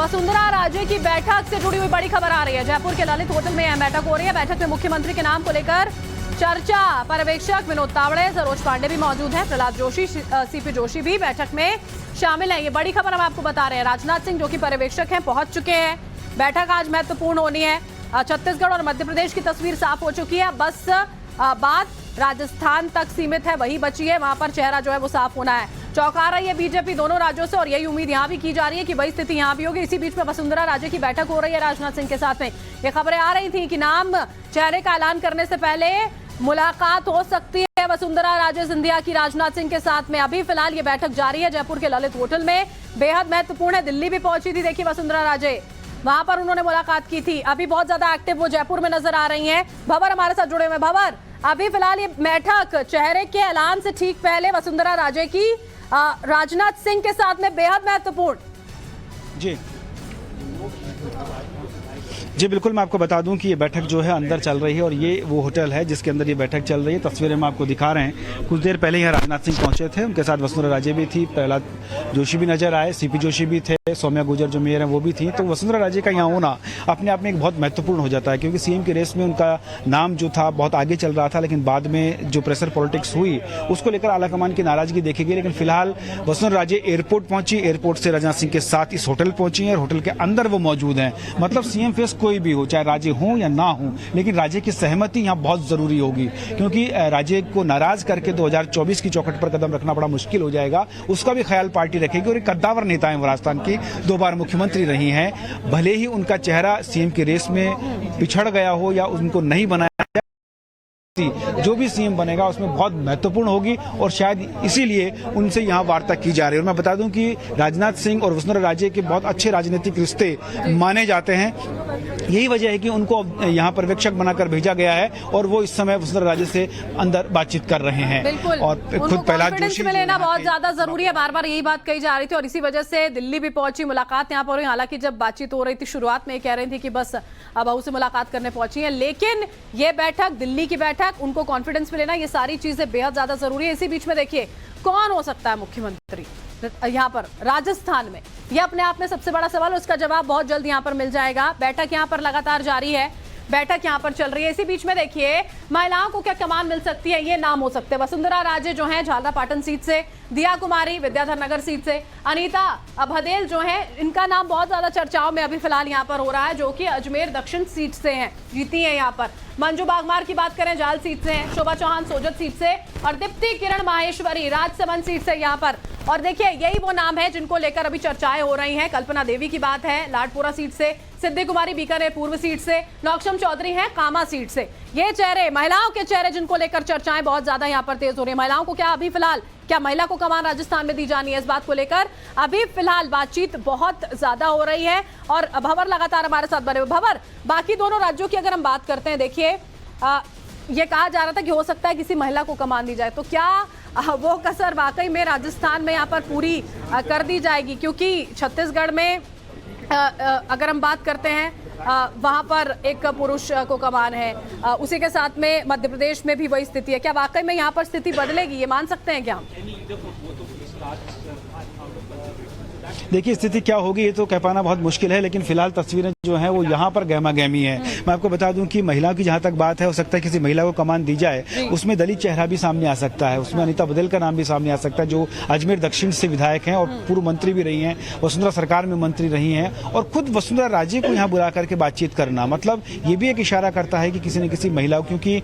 वसुंधरा राजे की बैठक से जुड़ी हुई बड़ी खबर आ रही है। जयपुर के ललित होटल में यह बैठक हो रही है। बैठक में मुख्यमंत्री के नाम को लेकर चर्चा। पर्यवेक्षक विनोद तावड़े, सरोज पांडे भी मौजूद हैं। प्रहलाद जोशी, सीपी जोशी भी बैठक में शामिल है। ये बड़ी खबर हम आपको बता रहे हैं। राजनाथ सिंह जो कि पर्यवेक्षक हैं, पहुंच चुके हैं। बैठक आज महत्वपूर्ण होनी है। छत्तीसगढ़ और मध्य प्रदेश की तस्वीर साफ हो चुकी है। बस बात राजस्थान तक सीमित है, वही बची है। वहां पर चेहरा जो है वो साफ होना है। चौंका रही है बीजेपी दोनों राज्यों से और यही उम्मीद यहां भी की जा रही है कि वही स्थिति यहां भी होगी। इसी बीच में वसुंधरा राजे की बैठक हो रही है राजनाथ सिंह के साथ में। ये खबरें आ रही थी कि नाम चेहरे का ऐलान करने से पहले मुलाकात हो सकती है वसुंधरा राजे सिंधिया की राजनाथ सिंह के साथ में। अभी फिलहाल ये बैठक जारी है जयपुर के ललित होटल में। बेहद महत्वपूर्ण है। दिल्ली भी पहुंची थी, देखिए वसुंधरा राजे, वहां पर उन्होंने मुलाकात की थी। अभी बहुत ज्यादा एक्टिव वो जयपुर में नजर आ रही हैं। भंवर हमारे साथ जुड़े हुए। भंवर, अभी फिलहाल ये बैठक चेहरे के ऐलान से ठीक पहले वसुंधरा राजे की राजनाथ सिंह के साथ में बेहद महत्वपूर्ण। जी बिल्कुल, मैं आपको बता दूं कि ये बैठक जो है अंदर चल रही है और ये वो होटल है जिसके अंदर ये बैठक चल रही है। तस्वीरें हम आपको दिखा रहे हैं। कुछ देर पहले यहाँ राजनाथ सिंह पहुंचे थे, उनके साथ वसुंधरा राजे भी थी, प्रहलाद जोशी भी नजर आए, सीपी जोशी भी थे, सौम्या गुर्जर जो मेयर हैं वो भी थी। तो वसुंधरा राजे का यहाँ होना अपने आप में एक बहुत महत्वपूर्ण हो जाता है, क्योंकि सीएम की रेस में उनका नाम जो था बहुत आगे चल रहा था, लेकिन बाद में जो प्रेशर पॉलिटिक्स हुई उसको लेकर आलाकमान की नाराजगी देखी गई। लेकिन फिलहाल वसुंधरा राजे एयरपोर्ट पहुंची, एयरपोर्ट से राजनाथ सिंह के साथ इस होटल पहुंची है और होटल के अंदर वो मौजूद हैं। मतलब सीएम फेस कोई भी हो, चाहे राजे हो या ना हो, लेकिन राजे की सहमति यहाँ बहुत जरूरी होगी, क्योंकि राजे को नाराज करके 2024 की चौखट पर कदम रखना बड़ा मुश्किल हो जाएगा। उसका भी ख्याल पार्टी रखेगी। और एक कद्दावर नेता है राजस्थान की, 2 बार मुख्यमंत्री रही हैं। भले ही उनका चेहरा सीएम की रेस में पिछड़ गया हो या उनको नहीं बनाया, जो भी सीएम बनेगा उसमें बहुत महत्वपूर्ण होगी और शायद इसीलिए उनसे यहाँ वार्ता की जा रही है। और मैं बता दूं कि राजनाथ सिंह और वसुंधरा राजे के बहुत अच्छे राजनीतिक रिश्ते माने जाते हैं। यही वजह है कि उनको यहाँ पर्यवेक्षक बनाकर भेजा गया है और वो इस समय वसुंधरा राजे से अंदर बातचीत कर रहे हैं। बिल्कुल, और खुद प्रहलाद जोशी में लेना बहुत ज्यादा जरूरी है। बार बार यही बात कही जा रही थी और इसी वजह से दिल्ली भी पहुंची, मुलाकात यहाँ पर हुई। हालांकि जब बातचीत हो रही थी शुरुआत में कह रही थी कि बस बहू से मुलाकात करने पहुंची है, लेकिन ये बैठक, दिल्ली की बैठक, उनको कॉन्फिडेंस में लेना, ये सारी चीजें बेहद ज्यादा जरूरी है। इसी बीच में देखिए कौन हो सकता है मुख्यमंत्री यहाँ पर राजस्थान में, यह अपने आप में सबसे बड़ा सवाल। उसका जवाब बहुत जल्द यहाँ पर मिल जाएगा। बैठक यहाँ पर लगातार जारी है, बैठक यहाँ पर चल रही है। इसी बीच में देखिए महिलाओं को क्या कमान मिल सकती है, ये नाम हो सकते हैं। वसुंधरा राजे जो हैं झालरापाटन सीट से, दिया कुमारी विद्याधर नगर सीट से, अनीता भदेल जो है, इनका नाम बहुत ज्यादा चर्चाओं में अभी फिलहाल यहाँ पर हो रहा है, जो कि अजमेर दक्षिण सीट से हैं, जीती है यहाँ पर। मंजू बागमार की बात करें, जाल सीट से हैं, शोभा चौहान सोजत सीट से और दीप्ति किरण माहेश्वरी राजसमंद सीट से यहाँ पर। और देखिए यही वो नाम है जिनको लेकर अभी चर्चाएं हो रही हैं। कल्पना देवी की बात है लाडपुरा सीट से, सिद्धि कुमारी बीकानेर पूर्व सीट से, नौक्षम चौधरी हैं कामा सीट से। ये चेहरे, महिलाओं के चेहरे जिनको लेकर चर्चाएं बहुत ज्यादा यहाँ पर तेज हो रही है। महिलाओं को क्या अभी फिलहाल, क्या महिला को कमान राजस्थान में दी जानी है, इस बात को लेकर अभी फिलहाल बातचीत बहुत ज्यादा हो रही है। और भंवर लगातार हमारे साथ बने हुए। भंवर, बाकी दोनों राज्यों की अगर हम बात करते हैं, देखिए ये कहा जा रहा था कि हो सकता है किसी महिला को कमान दी जाए, तो क्या वो कसर वाकई में राजस्थान में यहाँ पर पूरी कर दी जाएगी? क्योंकि छत्तीसगढ़ में अगर हम बात करते हैं वहां पर एक पुरुष को कमान है, उसी के साथ में मध्य प्रदेश में भी वही स्थिति है। क्या वाकई में यहाँ पर स्थिति बदलेगी, ये मान सकते हैं क्या हम? देखिए स्थिति क्या होगी ये तो कह पाना बहुत मुश्किल है, लेकिन फिलहाल तस्वीरें जो हैं वो यहाँ पर गहमा गहमी है। मैं आपको बता दूं कि महिलाओं की जहाँ तक बात है, हो सकता है किसी महिला को कमान दी जाए, उसमें दलित चेहरा भी सामने आ सकता है, उसमें अनीता बदेल का नाम भी सामने आ सकता है, जो अजमेर दक्षिण से विधायक हैं और पूर्व मंत्री भी रही हैं, वसुंधरा सरकार में मंत्री रही हैं। और खुद वसुंधरा राजे को यहाँ बुला करके बातचीत करना, मतलब ये भी एक इशारा करता है कि किसी न किसी महिला, क्योंकि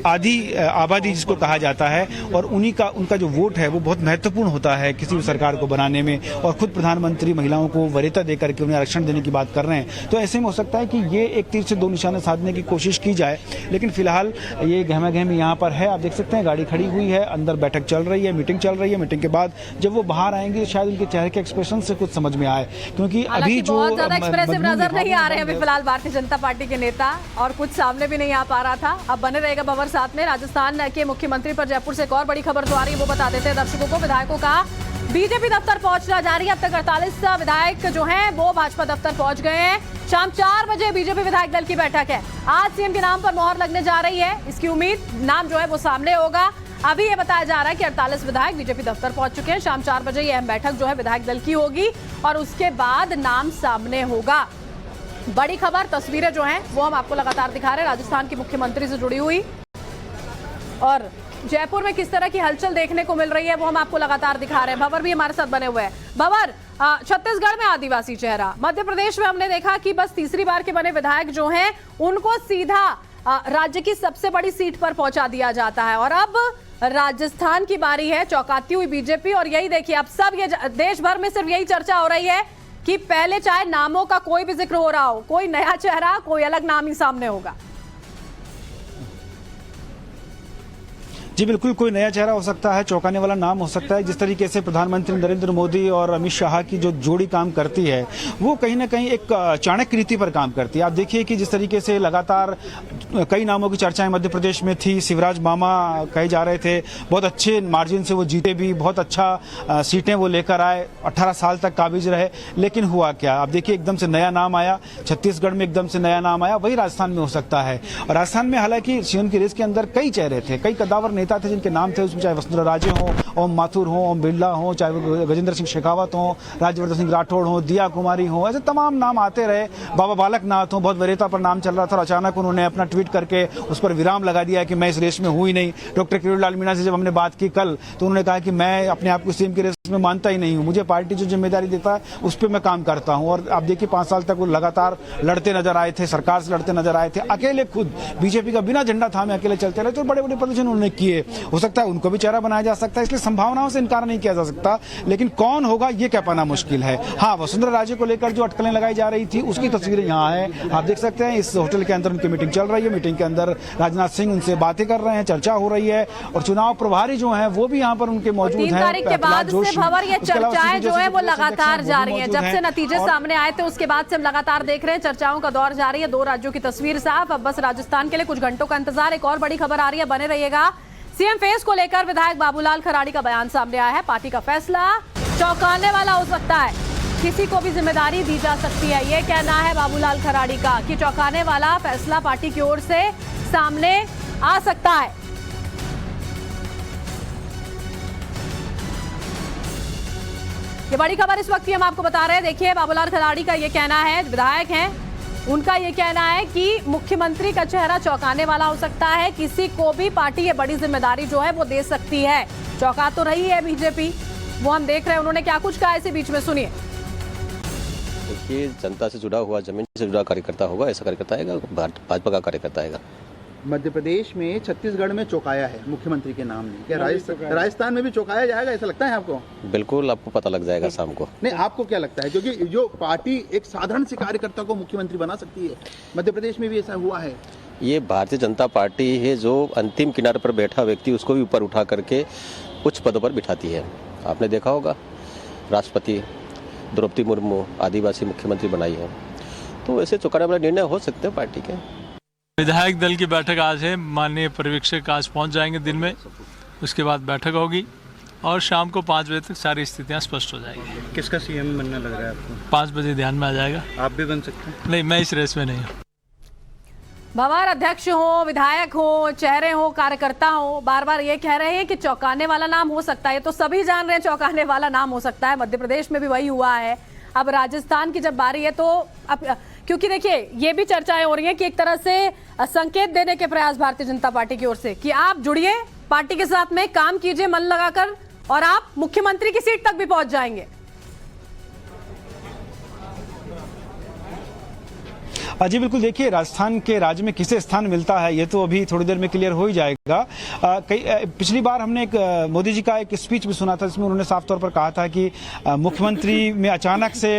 आधी आबादी जिसको कहा जाता है और उन्हीं का, उनका जो वोट है वो बहुत महत्वपूर्ण होता है किसी भी सरकार को बनाने में। और खुद प्रधानमंत्री महिलाओं को वरीयता देकर के उन्हें आरक्षण देने की बात कर रहे हैं, तो ऐसे में हो सकता है कि ये एक तीर से 2 निशाने साधने की कोशिश की जाए। लेकिन फिलहाल ये गहमा गहमी यहाँ पर है। आप देख सकते हैं गाड़ी खड़ी हुई है, अंदर बैठक चल रही है, मीटिंग चल रही है। मीटिंग के बाद जब वो बाहर आएंगे शायद उनके चेहरे के एक्सप्रेशन से कुछ समझ में आए, क्योंकि अभी जो एक्सप्रेसिव नजर नहीं आ रहे हैं अभी फिलहाल भारतीय जनता पार्टी के नेता, और कुछ सामने भी नहीं आ पा रहा था। अब बने रहेगा भंवर साथ में। राजस्थान के मुख्यमंत्री पर जयपुर से एक और बड़ी खबर जो आ रही है वो बता देते हैं दर्शकों को। विधायकों का बीजेपी दफ्तर पहुंचना जारी है। अब तक 48 विधायक जो हैं वो भाजपा दफ्तर पहुंच गए हैं। शाम 4 बजे बीजेपी विधायक दल की बैठक है। आज सीएम के नाम पर मोहर लगने जा रही है, इसकी उम्मीद, नाम जो है वो सामने होगा। अभी ये बताया जा रहा है कि 48 विधायक बीजेपी दफ्तर पहुंच चुके हैं। शाम 4 बजे ये अहम बैठक जो है विधायक दल की होगी और उसके बाद नाम सामने होगा। बड़ी खबर, तस्वीरें जो हैं वो हम आपको लगातार दिखा रहे हैं राजस्थान की मुख्यमंत्री से जुड़ी हुई, और जयपुर में किस तरह की हलचल देखने को मिल रही है वो हम आपको लगातार दिखा रहे हैं। भंवर भी हमारे साथ बने हुए हैं। भंवर, छत्तीसगढ़ में आदिवासी चेहरा, मध्य प्रदेश में हमने देखा कि बस तीसरी बार के बने विधायक जो हैं उनको सीधा राज्य की सबसे बड़ी सीट पर पहुंचा दिया जाता है, और अब राजस्थान की बारी है। चौंकाती हुई बीजेपी, और यही देखिए अब सब ये देश भर में सिर्फ यही चर्चा हो रही है कि पहले चाहे नामों का कोई भी जिक्र हो रहा हो, कोई नया चेहरा, कोई अलग नाम ही सामने होगा। जी बिल्कुल, कोई नया चेहरा हो सकता है, चौंकाने वाला नाम हो सकता है। जिस तरीके से प्रधानमंत्री नरेंद्र मोदी और अमित शाह की जो जोड़ी काम करती है वो कहीं ना कहीं एक चाणक्य रीति पर काम करती है। आप देखिए कि जिस तरीके से लगातार कई नामों की चर्चाएं मध्य प्रदेश में थी। शिवराज मामा कहे जा रहे थे, बहुत अच्छे मार्जिन से वो जीते भी, बहुत अच्छा सीटें वो लेकर आए, 18 साल तक काबिज रहे। लेकिन हुआ क्या, आप देखिए एकदम से नया नाम आया, छत्तीसगढ़ में एकदम से नया नाम आया, वही राजस्थान में हो सकता है। और राजस्थान में हालांकि सीएम की रेस के अंदर कई चेहरे थे, कई कद्दावर नेता थे जिनके नाम थे, उसमें चाहे वसुंधरा राजे हो, ओम माथुर हो, ओम बिरला हो, चाहे गजेंद्र सिंह शेखावत हो, राज्यवर्धन सिंह राठौड़ हो, दिया कुमारी हो, ऐसे तमाम नाम आते रहे। बाबा बालक नाथ हो, बहुत वरीयता पर नाम चल रहा था और अचानक उन्होंने अपना ट्वीट करके उस पर विराम लगा दिया कि मैं इस रेस में हूं ही नहीं। डॉक्टर किरोड़ीलाल मीणा से जब हमने बात की कल, तो उन्होंने कहा कि मैं अपने आप को सीएम की रेस में मानता ही नहीं हूं, मुझे पार्टी जो जिम्मेदारी देता है उस पर मैं काम करता हूं। और आप देखिए 5 साल तक वो लगातार लड़ते नजर आए थे, सरकार से लड़ते नजर आए थे, अकेले खुद बीजेपी का बिना झंडा थामे अकेले चलते रहे। तो बड़े बड़े प्रदर्शन उन्होंने किए, हो सकता है उनको भी चेहरा बनाया जा सकता है, इसलिए संभावनाओं से इनकार नहीं किया जा सकता। लेकिन कौन होगा ये कह पाना मुश्किल है। हाँ, वसुंधरा राजे को लेकर जो अटकलें लगाई जा रही थी उसकी तस्वीरें यहाँ है, आप देख सकते हैं। इस होटल के अंदर उनकी मीटिंग चल रही है, मीटिंग के अंदर राजनाथ सिंह उनसे बातें कर रहे हैं, चर्चा हो रही है, और चुनाव प्रभारी जो हैं वो भी यहाँ पर उनके मौजूद हैं। 3 तारीख के बाद से भंवर ये चर्चाएं जो है वो लगातार जारी है। जब से नतीजे सामने आए थे उसके बाद से हम लगातार देख रहे हैं, चर्चाओं का दौर जारी है। 2 राज्यों की तस्वीर साफ, अब बस राजस्थान के लिए कुछ घंटों का इंतजार। एक और बड़ी खबर आ रही है, बने रहिएगा। सीएम फेस को लेकर विधायक बाबूलाल खराड़ी का बयान सामने आया है। पार्टी का फैसला चौंकाने वाला हो सकता है, किसी को भी जिम्मेदारी दी जा सकती है, ये कहना है बाबूलाल खराड़ी का कि चौंकाने वाला फैसला पार्टी की ओर से सामने आ सकता है। ये बड़ी खबर इस वक्त की हम आपको बता रहे हैं। देखिए बाबूलाल खराड़ी का ये कहना है, विधायक हैं, उनका ये कहना है कि मुख्यमंत्री का चेहरा चौंकाने वाला हो सकता है, किसी को भी पार्टी ये बड़ी जिम्मेदारी जो है वो दे सकती है। चौंका तो रही है बीजेपी, वो हम देख रहे हैं उन्होंने क्या कुछ कहा इसी बीच में, सुनिए। देखिए, जनता से जुड़ा हुआ, जमीन से जुड़ा कार्यकर्ता होगा, ऐसा कार्यकर्ता आएगा, भाजपा का कार्यकर्ता आएगा। मध्य प्रदेश में, छत्तीसगढ़ में चौंकाया है मुख्यमंत्री के नाम ने, क्या राजस्थान में भी चौंकाया जाएगा, ऐसा लगता है आपको? बिल्कुल, आपको पता लग जाएगा शाम को। नहीं, आपको क्या लगता है, क्योंकि जो पार्टी एक साधारण से कार्यकर्ता को मुख्यमंत्री बना सकती है, मध्य प्रदेश में भी ऐसा हुआ है। ये भारतीय जनता पार्टी है जो अंतिम किनारे पर बैठा व्यक्ति उसको भी ऊपर उठा करके उच्च पदों पर बिठाती है। आपने देखा होगा, राष्ट्रपति द्रौपदी मुर्मू आदिवासी मुख्यमंत्री बनाई है, तो ऐसे चौंकाने वाले निर्णय हो सकते हैं पार्टी के। विधायक दल की बैठक आज है, माननीय पर्यवेक्षक आज पहुंच जाएंगे दिन में, उसके बाद बैठक होगी और शाम को 5 बजे तक सारी स्थितियां स्पष्ट हो जाएगी। किसका सीएम बनना लग रहा है आपको? 5 बजे ध्यान में आ जाएगा। आप भी बन सकते हैं? नहीं, मैं इस रेस में नहीं हूँ। भंवर, अध्यक्ष हो, विधायक हो, चेहरे हो, कार्यकर्ता हो, बार बार ये कह रहे हैं कि चौंकाने वाला नाम हो सकता है, तो सभी जान रहे हैं चौंकाने वाला नाम हो सकता है। मध्य प्रदेश में भी वही हुआ है। अब राजस्थान की जब बारी है तो अब, क्योंकि देखिए ये भी चर्चाएं हो रही हैं कि एक तरह से संकेत देने के प्रयास भारतीय जनता पार्टी की ओर से कि आप जुड़िए पार्टी के साथ में, काम कीजिए मन लगाकर, और आप मुख्यमंत्री की सीट तक भी पहुंच जाएंगे। जी बिल्कुल, देखिए राजस्थान के राज्य में किसे स्थान मिलता है ये तो अभी थोड़ी देर में क्लियर हो ही जाएगा। पिछली बार हमने एक मोदी जी का एक स्पीच भी सुना था जिसमें उन्होंने साफ तौर पर कहा था कि मुख्यमंत्री में अचानक से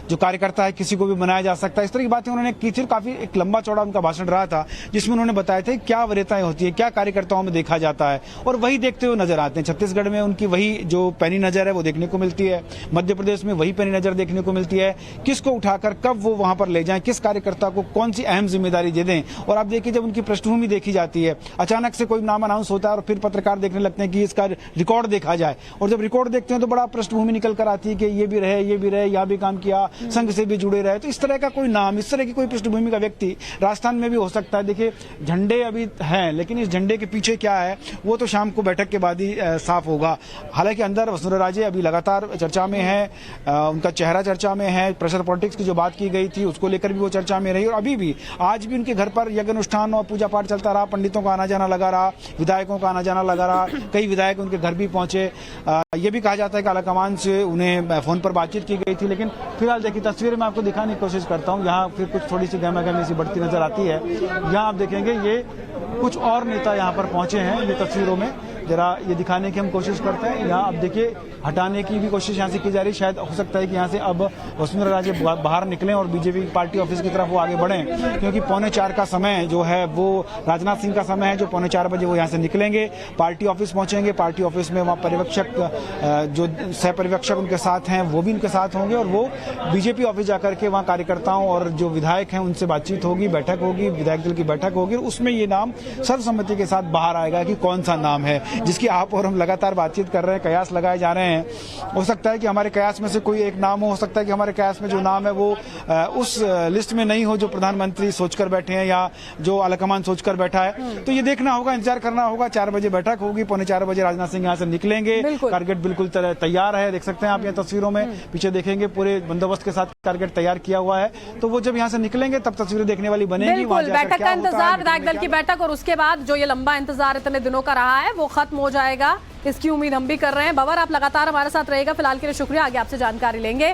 जो कार्यकर्ता है किसी को भी बनाया जा सकता है, इस तरह की बातें उन्होंने की थी। काफी एक लंबा चौड़ा उनका भाषण रहा था जिसमें उन्होंने बताया था क्या वरीयताएं होती है, क्या कार्यकर्ताओं में देखा जाता है, और वही देखते हुए नजर आते हैं। छत्तीसगढ़ में उनकी वही जो पैनी नजर है वो देखने को मिलती है, मध्य प्रदेश में वही पैनी नजर देखने को मिलती है। किसको उठाकर कब वो वहां पर ले जाएं, किस किस कार्यकर्ता को कौन सी अहम जिम्मेदारी दे दें। और आप देखिए जब उनकी पृष्ठभूमि देखी जाती है, अचानक से कोई नाम अनाउंस होता है और फिर पत्रकार देखने लगते हैं कि इसका रिकॉर्ड देखा जाए, और जब रिकॉर्ड देखते हैं तो बड़ा पृष्ठभूमि निकल कर आती है कि ये भी रहे, यहाँ भी काम किया, संघ से भी जुड़े रहे। तो इस तरह का कोई नाम, इस तरह की कोई पृष्ठभूमि का व्यक्ति राजस्थान में भी हो सकता है। देखिए झंडे अभी हैं, लेकिन इस झंडे के पीछे क्या है वो तो शाम को बैठक के बाद ही साफ होगा। हालांकि अंदर वसुंधरा राजे अभी लगातार चर्चा में है, उनका चेहरा चर्चा में है, प्रेशर पॉलिटिक्स की जो बात की गई थी उसको लेकर भी वो चर्चा में रही, और अभी भी आज भी उनके घर पर यज्ञ अनुष्ठान और पूजा पाठ चलता रहा, पंडितों का आना जाना लगा रहा, विधायकों का आना जाना लगा रहा, कई विधायक उनके घर भी पहुंचे। ये भी कहा जाता है कि आलाकमान से उन्हें फोन पर बातचीत की गई थी। लेकिन फिलहाल देखिए तस्वीरें मैं आपको दिखाने की कोशिश करता हूँ, यहाँ फिर कुछ थोड़ी सी गहमा-गहमी सी बढ़ती नजर आती है। यहाँ आप देखेंगे ये कुछ और नेता यहाँ पर पहुंचे हैं, ये तस्वीरों में जरा ये दिखाने की हम कोशिश करते हैं। यहाँ अब देखिए हटाने की भी कोशिश यहाँ से की जा रही है, शायद हो सकता है कि यहाँ से अब वसुंधरा राजे बाहर निकलें और बीजेपी पार्टी ऑफिस की तरफ वो आगे बढ़ें, क्योंकि 3:45 का समय जो है वो राजनाथ सिंह का समय है, जो 4:45 बजे वो यहाँ से निकलेंगे, पार्टी ऑफिस पहुंचेंगे। पार्टी ऑफिस में वहाँ पर्यवेक्षक, जो सह पर्यवेक्षक उनके साथ हैं वो भी उनके साथ होंगे, और वो बीजेपी ऑफिस जाकर के वहाँ कार्यकर्ताओं और जो विधायक हैं उनसे बातचीत होगी, बैठक होगी, विधायक दल की बैठक होगी, और उसमें ये नाम सर्वसम्मति के साथ बाहर आएगा कि कौन सा नाम है जिसकी आप और हम लगातार बातचीत कर रहे हैं, कयास लगाए जा रहे हैं। हो सकता है कि हमारे कयास में से कोई एक नाम हो सकता है कि हमारे कयास में जो नाम है वो उस लिस्ट में नहीं हो जो प्रधानमंत्री सोचकर बैठे हैं या जो आलाकमान सोचकर बैठा है। तो ये देखना होगा, इंतजार करना होगा। 4 बजे बैठक होगी, 4:45 बजे राजनाथ सिंह यहाँ से निकलेंगे। टारगेट बिल्कुल तैयार है, देख सकते हैं आप ये तस्वीरों में, पीछे देखेंगे पूरे बंदोबस्त के साथ टारगेट तैयार किया हुआ है। तो वो जब यहाँ से निकलेंगे तब तस्वीरें देखने वाली बनेगी। बैठक का इंतजार, विधायक दल की बैठक, और उसके बाद जो ये लंबा इंतजार इतने दिनों का रहा है वो खत्म हो जाएगा, इसकी उम्मीद हम भी कर रहे हैं। बाबर, आप लगातार हमारे साथ रहेगा। फिलहाल के लिए शुक्रिया, आगे आपसे जानकारी लेंगे।